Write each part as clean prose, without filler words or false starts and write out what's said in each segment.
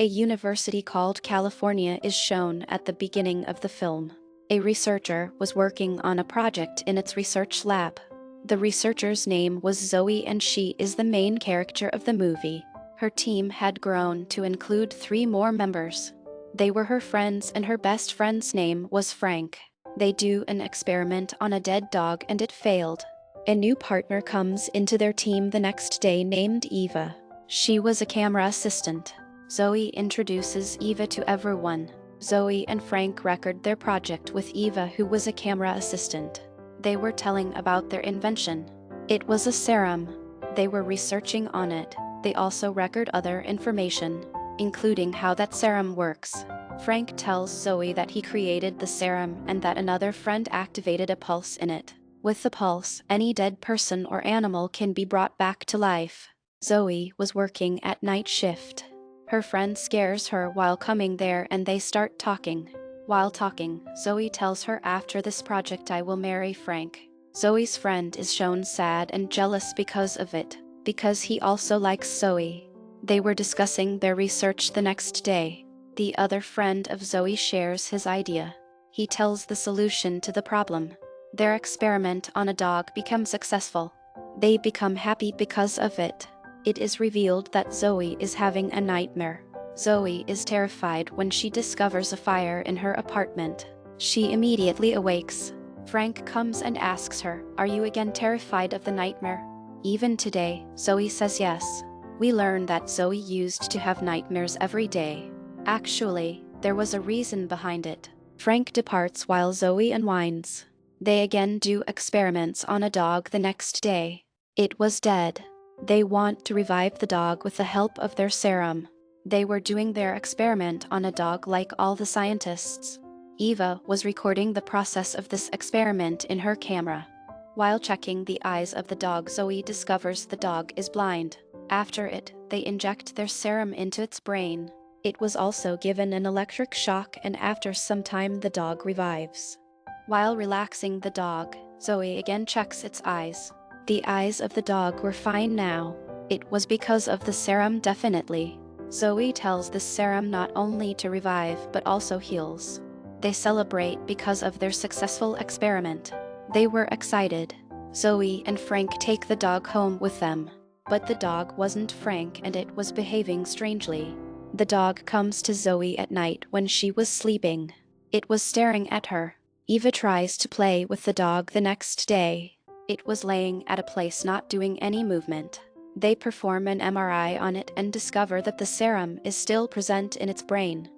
A university called California is shown at the beginning of the film. A researcher was working on a project in its research lab. The researcher's name was Zoe and she is the main character of the movie. Her team had grown to include 3 more members. They were her friends and her best friend's name was Frank. They do an experiment on a dead dog and it failed. A new partner comes into their team the next day named Eva. She was a camera assistant. Zoe introduces Eva to everyone. Zoe and Frank record their project with Eva, who was a camera assistant. They were telling about their invention. It was a serum. They were researching on it. They also record other information, including how that serum works. Frank tells Zoe that he created the serum and that another friend activated a pulse in it. With the pulse, any dead person or animal can be brought back to life. Zoe was working at night shift. Her friend scares her while coming there and they start talking. While talking, Zoe tells her, after this project I will marry Frank. Zoe's friend is shown sad and jealous because of it, because he also likes Zoe. They were discussing their research the next day. The other friend of Zoe shares his idea. He tells the solution to the problem. Their experiment on a dog becomes successful. They become happy because of it. It is revealed that Zoe is having a nightmare. Zoe is terrified when she discovers a fire in her apartment. She immediately awakes. Frank comes and asks her, "Are you again terrified of the nightmare?" Even today, Zoe says yes. We learn that Zoe used to have nightmares every day. Actually, there was a reason behind it. Frank departs while Zoe unwinds. They again do experiments on a dog the next day. It was dead. They want to revive the dog with the help of their serum. They were doing their experiment on a dog like all the scientists. Eva was recording the process of this experiment in her camera. While checking the eyes of the dog, Zoe discovers the dog is blind. After it, they inject their serum into its brain. It was also given an electric shock and after some time the dog revives. While relaxing the dog, Zoe again checks its eyes. The eyes of the dog were fine now. It was because of the serum, definitely. Zoe tells the serum not only to revive but also heals. They celebrate because of their successful experiment. They were excited. Zoe and Frank take the dog home with them. But the dog wasn't Frank and it was behaving strangely. The dog comes to Zoe at night when she was sleeping. It was staring at her. Eva tries to play with the dog the next day. It was laying at a place not doing any movement. They perform an MRI on it and discover that the serum is still present in its brain.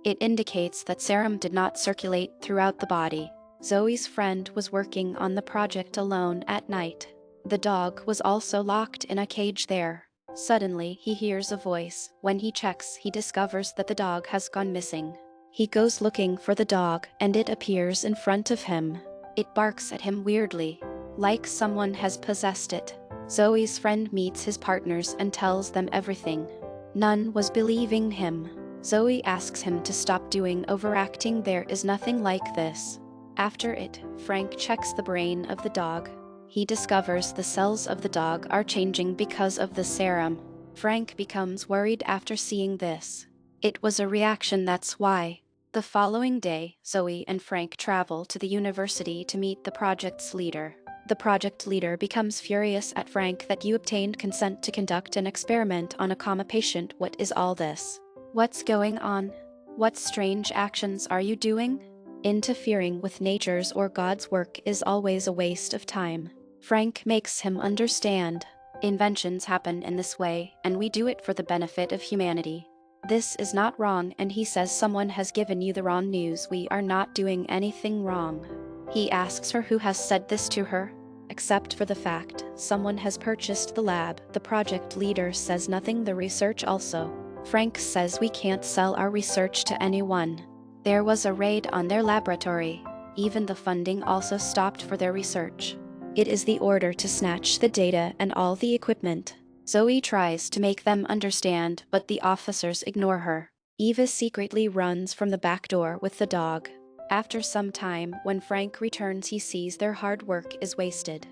It indicates that serum did not circulate throughout the body. Zoe's friend was working on the project alone at night. The dog was also locked in a cage there. Suddenly, he hears a voice. When he checks, he discovers that the dog has gone missing. He goes looking for the dog and it appears in front of him. It barks at him weirdly, like someone has possessed it. Zoe's friend meets his partners and tells them everything. None was believing him. Zoe asks him to stop doing overacting. There is nothing like this. After it, Frank checks the brain of the dog. He discovers the cells of the dog are changing because of the serum. Frank becomes worried after seeing this. It was a reaction, that's why. The following day, Zoe and Frank travel to the university to meet the project's leader. The project leader becomes furious at Frank that you obtained consent to conduct an experiment on a coma patient. What is all this? What's going on? What strange actions are you doing? Interfering with nature's or God's work is always a waste of time. Frank makes him understand. Inventions happen in this way, and we do it for the benefit of humanity. This is not wrong, and he says someone has given you the wrong news. We are not doing anything wrong. He asks her who has said this to her. Except for the fact someone has purchased the lab, the project leader says nothing. The research also. Frank says we can't sell our research to anyone. There was a raid on their laboratory. Even the funding also stopped for their research. It is the order to snatch the data and all the equipment. Zoe tries to make them understand, but the officers ignore her. Eva secretly runs from the back door with the dog. After some time, when Frank returns, he sees their hard work is wasted.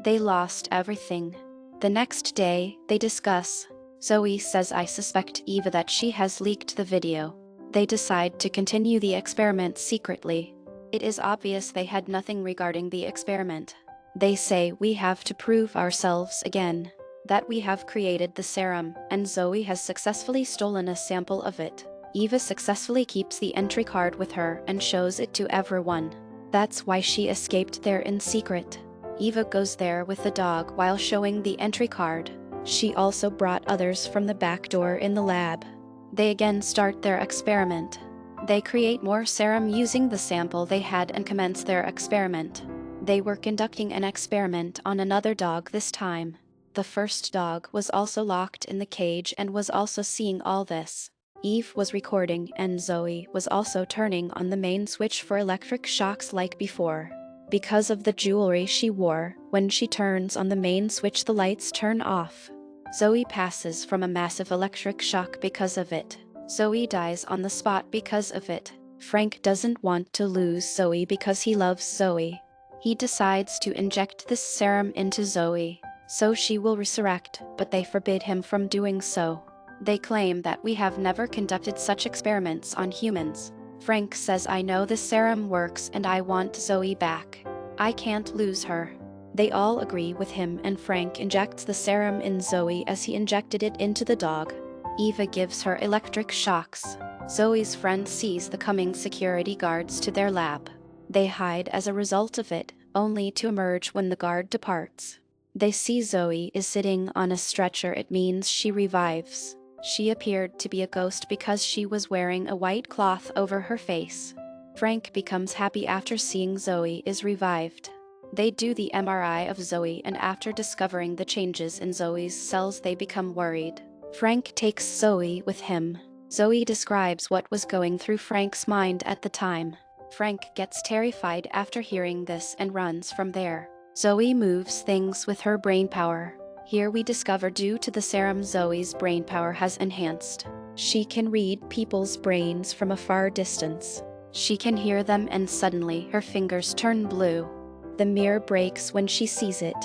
They lost everything. The next day, they discuss. Zoe says I suspect Eva that she has leaked the video. They decide to continue the experiment secretly. It is obvious they had nothing regarding the experiment. They say we have to prove ourselves again, that we have created the serum, and Zoe has successfully stolen a sample of it. Eva successfully keeps the entry card with her and shows it to everyone. That's why she escaped there in secret. Eva goes there with the dog while showing the entry card. She also brought others from the back door in the lab. They again start their experiment. They create more serum using the sample they had and commence their experiment. They were conducting an experiment on another dog this time. The first dog was also locked in the cage and was also seeing all this. Eve was recording and Zoe was also turning on the main switch for electric shocks like before. Because of the jewelry she wore, when she turns on the main switch the lights turn off. Zoe passes from a massive electric shock because of it. Zoe dies on the spot because of it. Frank doesn't want to lose Zoe because he loves Zoe. He decides to inject this serum into Zoe, so she will resurrect, but they forbid him from doing so. They claim that we have never conducted such experiments on humans. Frank says I know this serum works and I want Zoe back. I can't lose her. They all agree with him and Frank injects the serum in Zoe as he injected it into the dog. Eva gives her electric shocks. Zoe's friend sees the coming security guards to their lab. They hide as a result of it, only to emerge when the guard departs. They see Zoe is sitting on a stretcher. It means she revives. She appeared to be a ghost because she was wearing a white cloth over her face. Frank becomes happy after seeing Zoe is revived. They do the MRI of Zoe and after discovering the changes in Zoe's cells they become worried. Frank takes Zoe with him. Zoe describes what was going through Frank's mind at the time. Frank gets terrified after hearing this and runs from there. Zoe moves things with her brain power. Here we discover due to the serum Zoe's brain power has enhanced. She can read people's brains from a far distance. She can hear them and suddenly her fingers turn blue. The mirror breaks when she sees it.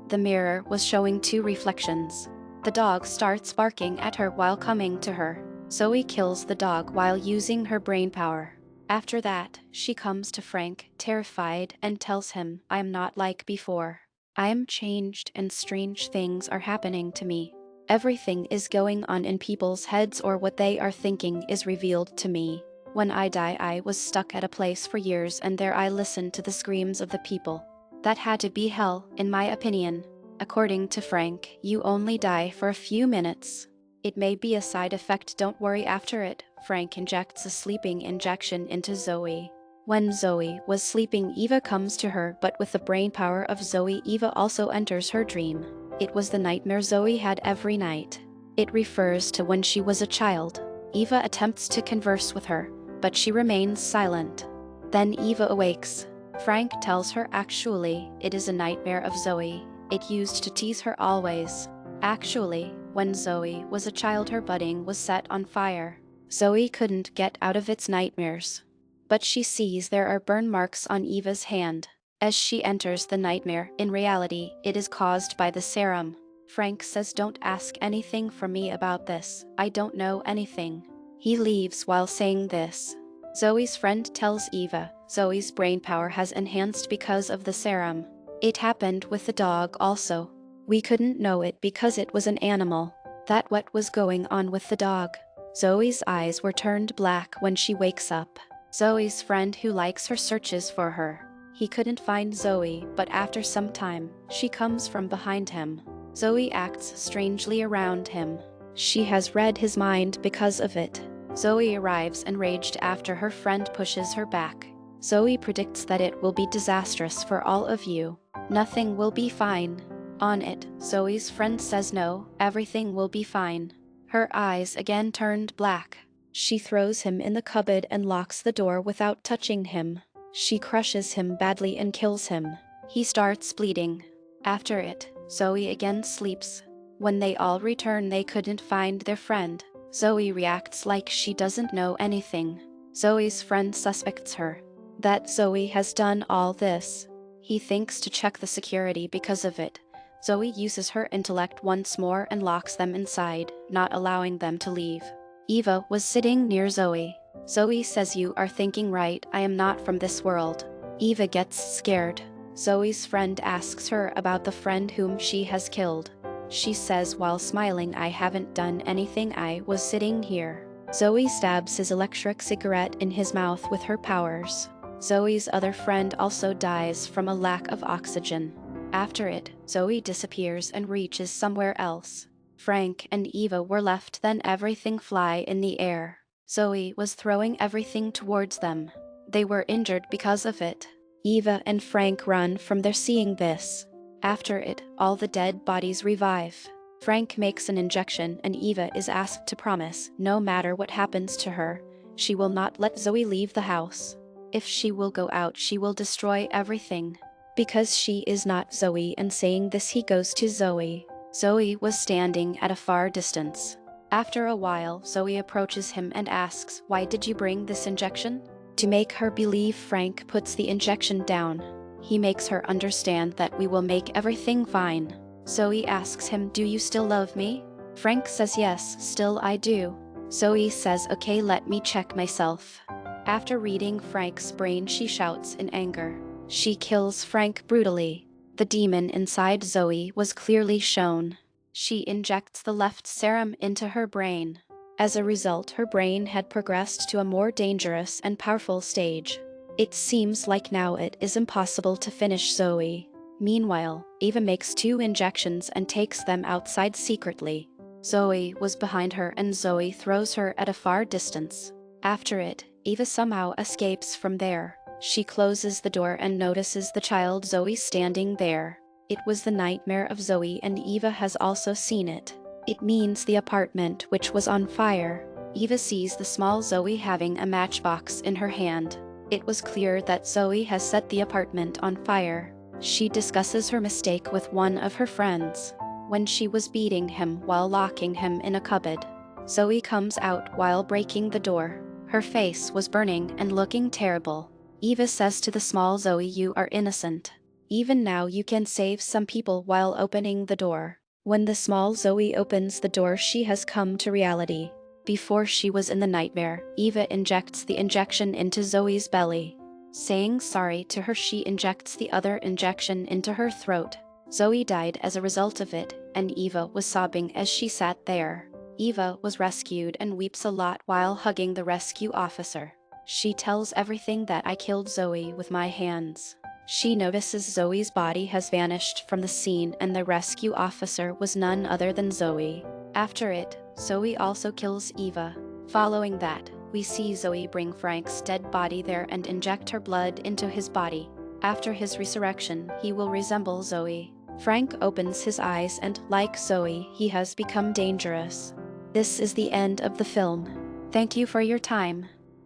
The mirror was showing two reflections. The dog starts barking at her while coming to her. Zoe kills the dog while using her brain power. After that, she comes to Frank, terrified, and tells him, I am not like before. I am changed and strange things are happening to me. Everything is going on in people's heads or what they are thinking is revealed to me. When I die I was stuck at a place for years and there I listened to the screams of the people. That had to be hell, in my opinion. According to Frank, you only die for a few minutes. It may be a side effect, don't worry after it. Frank injects a sleeping injection into Zoe. When Zoe was sleeping Eva comes to her but with the brain power of Zoe Eva also enters her dream. It was the nightmare Zoe had every night. It refers to when she was a child. Eva attempts to converse with her, but she remains silent. Then Eva awakes. Frank tells her actually, it is a nightmare of Zoe. It used to tease her always. Actually, when Zoe was a child her budding was set on fire. Zoe couldn't get out of its nightmares. But she sees there are burn marks on Eva's hand. As she enters the nightmare, in reality, it is caused by the serum. Frank says don't ask anything from me about this, I don't know anything. He leaves while saying this. Zoe's friend tells Eva, Zoe's brain power has enhanced because of the serum. It happened with the dog also. We couldn't know it because it was an animal. That what was going on with the dog. Zoe's eyes were turned black when she wakes up. Zoe's friend who likes her searches for her. He couldn't find Zoe, but after some time, she comes from behind him. Zoe acts strangely around him. She has read his mind because of it. Zoe arrives enraged after her friend pushes her back. Zoe predicts that it will be disastrous for all of you. Nothing will be fine. On it, Zoe's friend says no, everything will be fine. Her eyes again turned black. She throws him in the cupboard and locks the door without touching him. She crushes him badly and kills him. He starts bleeding. After it, Zoe again sleeps. When they all return they couldn't find their friend. Zoe reacts like she doesn't know anything. Zoe's friend suspects her. That Zoe has done all this. He thinks to check the security because of it. Zoe uses her intellect once more and locks them inside, not allowing them to leave. Eva was sitting near Zoe. Zoe says, "You are thinking right, I am not from this world." Eva gets scared. Zoe's friend asks her about the friend whom she has killed. She says while smiling, "I haven't done anything, I was sitting here." Zoe stabs his electric cigarette in his mouth with her powers. Zoe's other friend also dies from a lack of oxygen. After it, Zoe disappears and reaches somewhere else. Frank and Eva were left, then everything fly in the air. Zoe was throwing everything towards them. They were injured because of it. Eva and Frank run from there seeing this. After it, all the dead bodies revive. Frank makes an injection and Eva is asked to promise, no matter what happens to her, she will not let Zoe leave the house. If she will go out, she will destroy everything. Because she is not Zoe, and saying this he goes to Zoe. Zoe was standing at a far distance. After a while, Zoe approaches him and asks, "Why did you bring this injection?" To make her believe, Frank puts the injection down. He makes her understand that we will make everything fine. Zoe asks him, "Do you still love me?" Frank says, "Yes, still I do." Zoe says, "Okay, let me check myself." After reading Frank's brain, she shouts in anger. She kills Frank brutally. The demon inside Zoe was clearly shown. She injects the left serum into her brain. As a result, her brain had progressed to a more dangerous and powerful stage. It seems like now it is impossible to finish Zoe. Meanwhile, Eva makes 2 injections and takes them outside secretly. Zoe was behind her and Zoe throws her at a far distance. After it, Eva somehow escapes from there. She closes the door and notices the child Zoe standing there. It was the nightmare of Zoe and Eva has also seen it. It means the apartment which was on fire. Eva sees the small Zoe having a matchbox in her hand. It was clear that Zoe has set the apartment on fire. She discusses her mistake with one of her friends. When she was beating him while locking him in a cupboard, Zoe comes out while breaking the door. Her face was burning and looking terrible. Eva says to the small Zoe, "You are innocent. Even now you can save some people," while opening the door. When the small Zoe opens the door, she has come to reality. Before she was in the nightmare, Eva injects the injection into Zoe's belly. Saying sorry to her, she injects the other injection into her throat. Zoe died as a result of it, and Eva was sobbing as she sat there. Eva was rescued and weeps a lot while hugging the rescue officer. She tells everything that "I killed Zoe with my hands." She notices Zoe's body has vanished from the scene and the rescue officer was none other than Zoe. After it, Zoe also kills Eva. Following that, we see Zoe bring Frank's dead body there and inject her blood into his body. After his resurrection, he will resemble Zoe. Frank opens his eyes and, like Zoe, he has become dangerous. This is the end of the film. Thank you for your time.